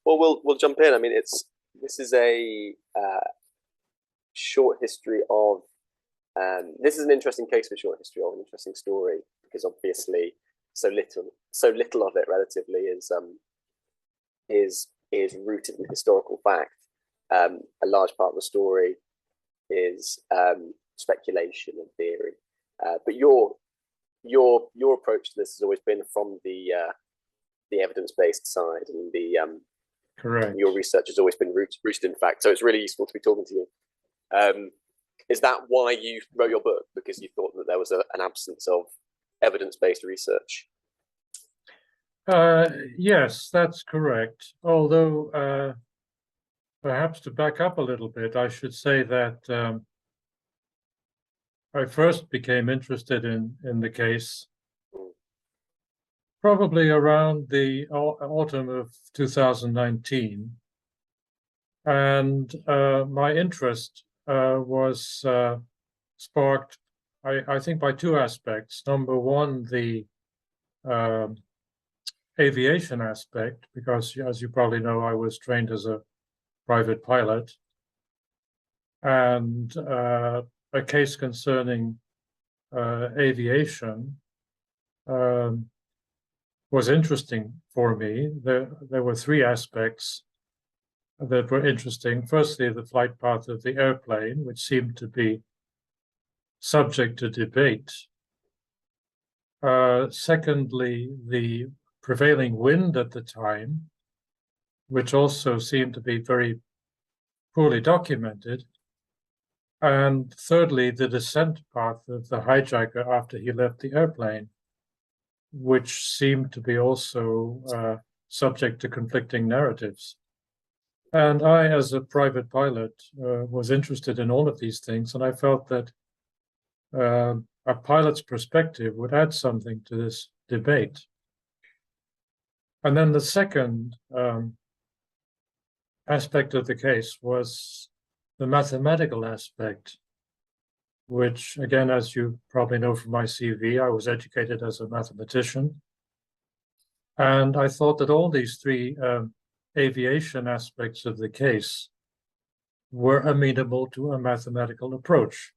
Well, we'll jump in. I mean, this is a short history of. This is an interesting case for short history of an interesting story because obviously so little of it relatively is rooted in historical fact. A large part of the story is speculation and theory, but your approach to this has always been from the evidence-based side, and Correct. your research has always been rooted in fact. So it's really useful to be talking to you. Is that why you wrote your book? Because you thought that there was an absence of evidence-based research? Yes, that's correct. Although, perhaps to back up a little bit, I should say that I first became interested in the case probably around the autumn of 2019. And my interest was sparked, I think, by two aspects. Number one, the aviation aspect, because as you probably know, I was trained as a private pilot. And a case concerning aviation was interesting for me. There were three aspects that were interesting. Firstly, the flight path of the airplane, which seemed to be subject to debate. Secondly, the prevailing wind at the time, which also seemed to be very poorly documented. And thirdly, the descent path of the hijacker after he left the airplane, which seemed to be also subject to conflicting narratives. And I, as a private pilot, was interested in all of these things, and I felt that a pilot's perspective would add something to this debate. And then the second aspect of the case was the mathematical aspect, which, again, as you probably know from my CV, I was educated as a mathematician. And I thought that all these three aviation aspects of the case were amenable to a mathematical approach.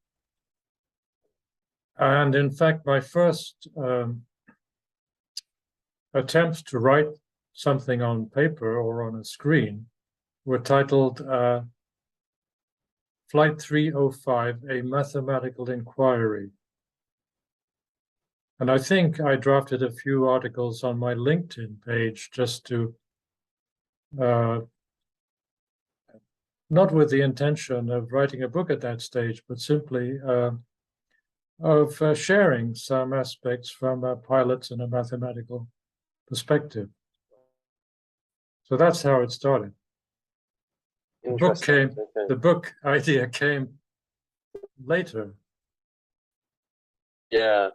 And in fact, my first attempts to write something on paper or on a screen were titled Flight 305, A Mathematical Inquiry. And I think I drafted a few articles on my LinkedIn page just to, not with the intention of writing a book at that stage, but simply of sharing some aspects from pilots and a mathematical perspective. So that's how it started. The book idea came later. Yeah.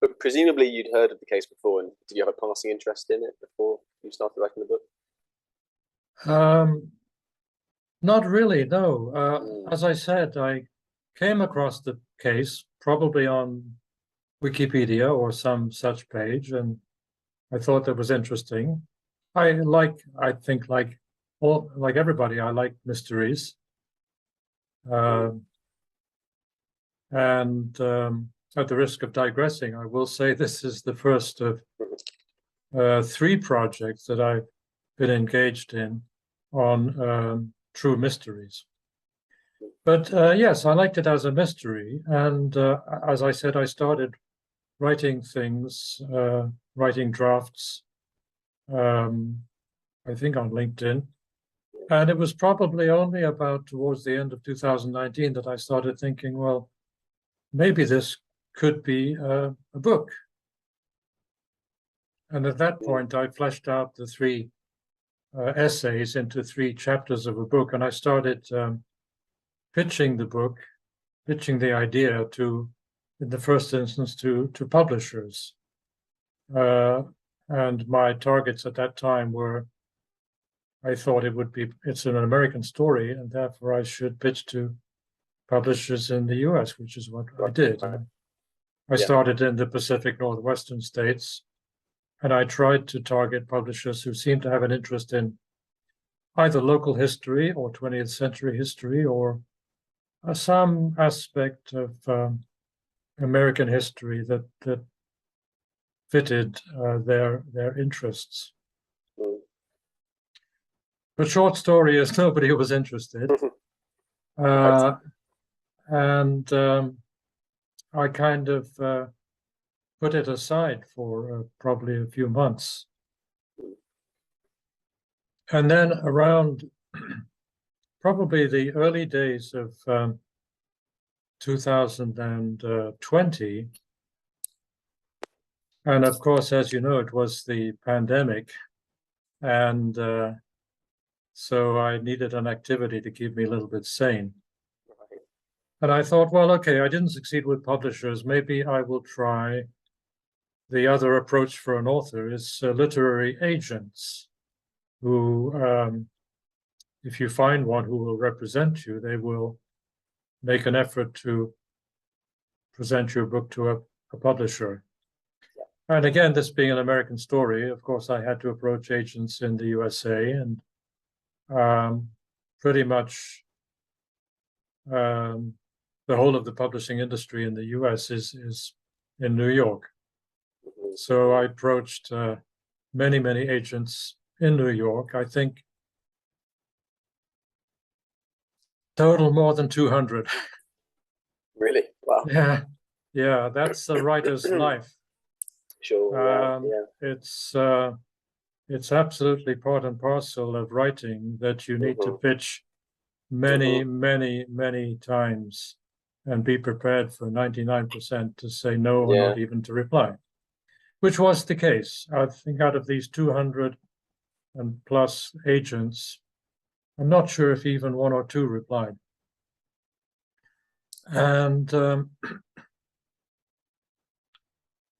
But presumably you'd heard of the case before, and did you have a passing interest in it before you started writing the book? Not really, no. As I said, I came across the case probably on Wikipedia or some such page, and I thought that was interesting. I think like everybody, I like mysteries. And at the risk of digressing, I will say this is the first of three projects that I've been engaged in on true mysteries. But yes, I liked it as a mystery. And as I said, I started writing things, writing drafts, I think on LinkedIn. And it was probably only about towards the end of 2019 that I started thinking, well, maybe this could be a book. And at that point, I fleshed out the three essays into three chapters of a book. And I started pitching the book, pitching the idea to, in the first instance, to publishers. And my targets at that time were, I thought it's an American story, and therefore I should pitch to publishers in the US, which is what I did. I started in the Pacific Northwestern states, And I tried to target publishers who seemed to have an interest in either local history or 20th century history, or some aspect of American history that fitted their interests. Mm. But short story is nobody was interested. And I kind of put it aside for probably a few months. And then around probably the early days of 2020, and of course, as you know, it was the pandemic, and so I needed an activity to keep me a little bit sane. Right. And I thought, well, okay, I didn't succeed with publishers. Maybe I will try the other approach for an author is literary agents who, if you find one who will represent you, they will make an effort to present your book to a publisher. Yeah. And again, this being an American story, of course, I had to approach agents in the USA, and pretty much the whole of the publishing industry in the US is in New York. Mm-hmm. So I approached many, many agents in New York. I think total more than 200. Really? Wow. Yeah, that's the writer's life. Sure. It's absolutely part and parcel of writing that you need to Mm-hmm. pitch many, many, many times and be prepared for 99% to say no or not even to reply, which was the case. I think out of these 200 and plus agents, I'm not sure if even one or two replied. And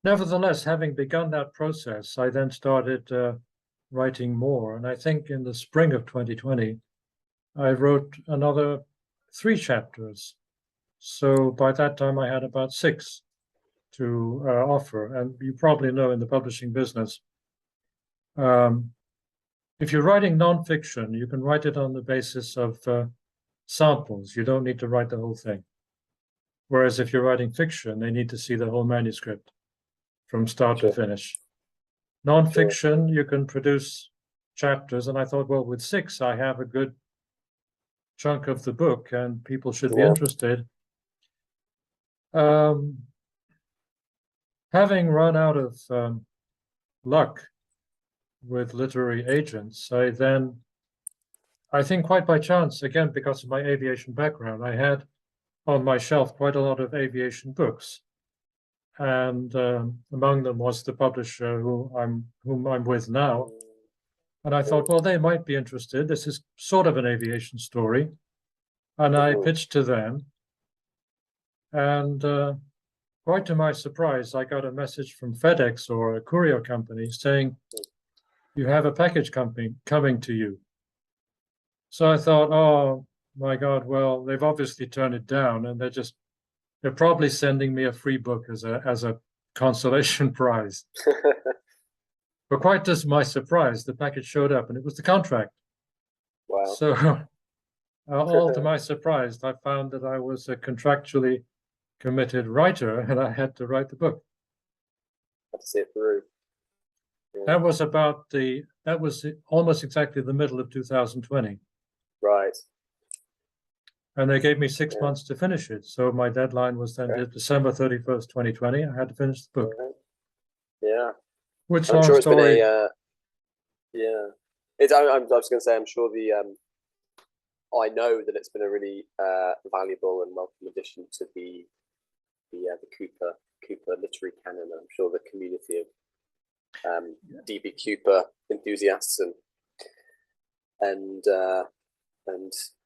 nevertheless, having begun that process, I then started writing more. And I think in the spring of 2020, I wrote another 3 chapters. So by that time, I had about 6 to offer. And you probably know in the publishing business, if you're writing nonfiction, you can write it on the basis of samples. You don't need to write the whole thing. Whereas if you're writing fiction, they need to see the whole manuscript from start to finish. Nonfiction, you can produce chapters. And I thought, well, with 6, I have a good chunk of the book and people should be interested. Having run out of luck with literary agents, I think quite by chance, again, because of my aviation background, I had on my shelf quite a lot of aviation books. And among them was the publisher whom I'm with now. And I thought, well, they might be interested. This is sort of an aviation story. And I pitched to them. And quite to my surprise, I got a message from FedEx or a courier company saying, you have a package coming to you. So I thought, oh my God, well, they've obviously turned it down, and they're probably sending me a free book as a consolation prize. But quite to my surprise, the package showed up, and it was the contract. Wow. So all to my surprise, I found that I was a contractually committed writer, and I had to write the book. Had to see it through. Yeah. That was almost exactly the middle of 2020. Right. And they gave me 6 months to finish it. So my deadline was then December 31st, 2020. I had to finish the book. Yeah. Which I'm long sure story? It's been I was going to say, I'm sure I know that it's been a really valuable and welcome addition to the Cooper literary canon. I'm sure the community of DB Cooper enthusiasts and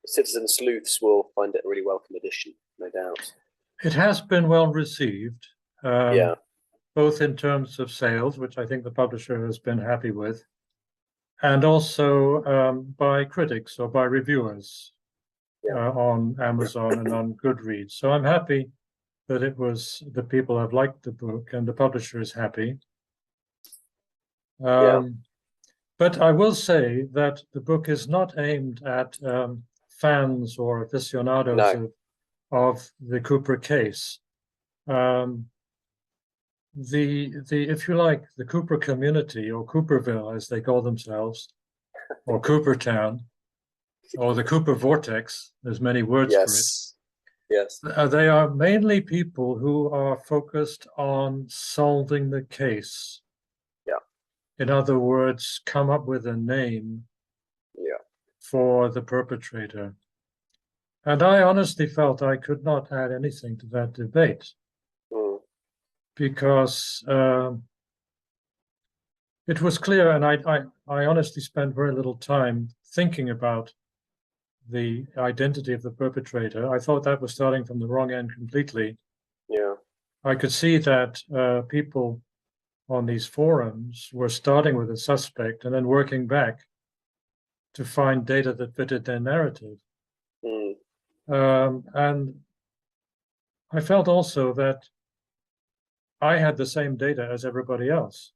citizen sleuths will find it a really welcome addition, no doubt. It has been well received, both in terms of sales, which I think the publisher has been happy with, and also by critics or by reviewers on Amazon and on Goodreads. So I'm happy that the people have liked the book and the publisher is happy. But I will say that the book is not aimed at fans or aficionados of the Cooper case. If you like, the Cooper community, or Cooperville as they call themselves, or Coopertown, or the Cooper vortex, there's many words for it. Yes. They are mainly people who are focused on solving the case. Yeah. In other words, come up with a name for the perpetrator. And I honestly felt I could not add anything to that debate. Because it was clear, and I honestly spent very little time thinking about the identity of the perpetrator. I thought that was starting from the wrong end completely. Yeah. I could see that people on these forums were starting with a suspect and then working back to find data that fitted their narrative. And I felt also that I had the same data as everybody else.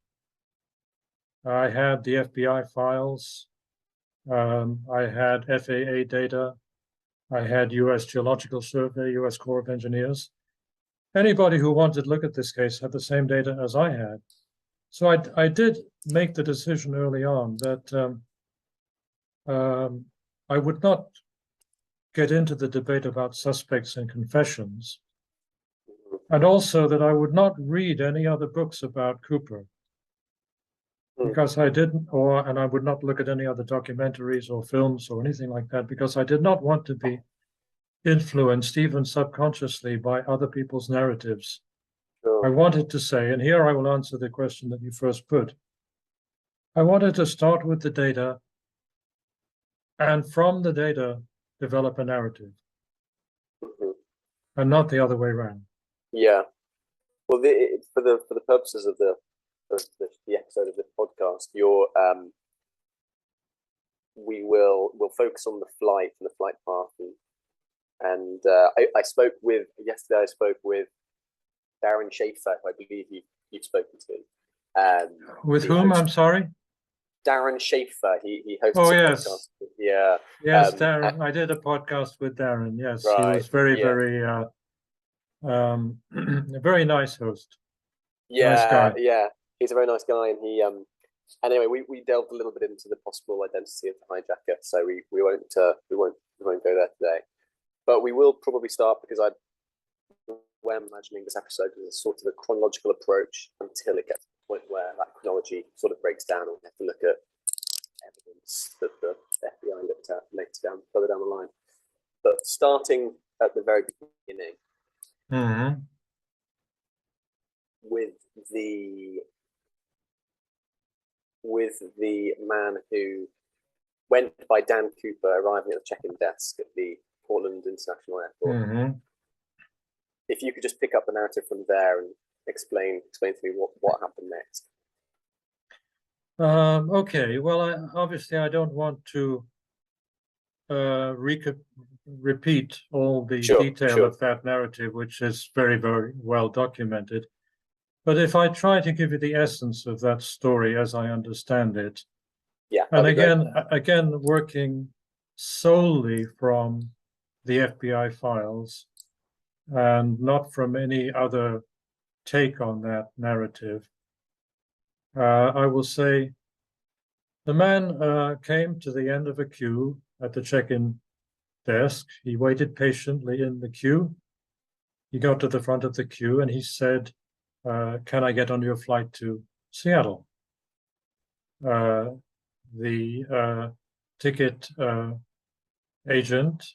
I had the FBI files. I had FAA data. I had US Geological Survey, US Corps of Engineers. Anybody who wanted to look at this case had the same data as I had. So I did make the decision early on that I would not get into the debate about suspects and confessions, and also that I would not read any other books about Cooper, because I didn't, and I would not look at any other documentaries or films or anything like that, because I did not want to be influenced, even subconsciously, by other people's narratives. I wanted to say, and here I will answer the question that you first put, I wanted to start with the data, and from the data, develop a narrative, and not the other way around. Yeah. Well, for the purposes of the episode of this podcast, we'll focus on the flight and the flight path, and I spoke with Darren Schaefer, who I believe you've spoken to. With whom? I'm sorry. Darren Schaefer. He hosts. Oh, yes. Podcast. Yeah. Yes, Darren. I did a podcast with Darren. Yes, right. He was very a very nice host. Yeah, nice guy. Yeah. He's a very nice guy, and he anyway, we delved a little bit into the possible identity of the hijacker, so we won't go there today, but we will probably start, because we're imagining this episode as a sort of a chronological approach until it gets to the point where that chronology sort of breaks down, and we have to look at evidence that the FBI looked at later further down the line. But starting at the very beginning, with the man who went by Dan Cooper arriving at the check-in desk at the Portland International Airport. If you could just pick up the narrative from there and explain to me what happened next. Okay. Well, obviously I don't want to repeat all the detail of that narrative, which is very, very well documented. But if I try to give you the essence of that story as I understand it, and again, working solely from the FBI files and not from any other take on that narrative, I will say the man came to the end of a queue at the check-in desk. He waited patiently in the queue. He got to the front of the queue and he said, can I get on your flight to Seattle? The ticket agent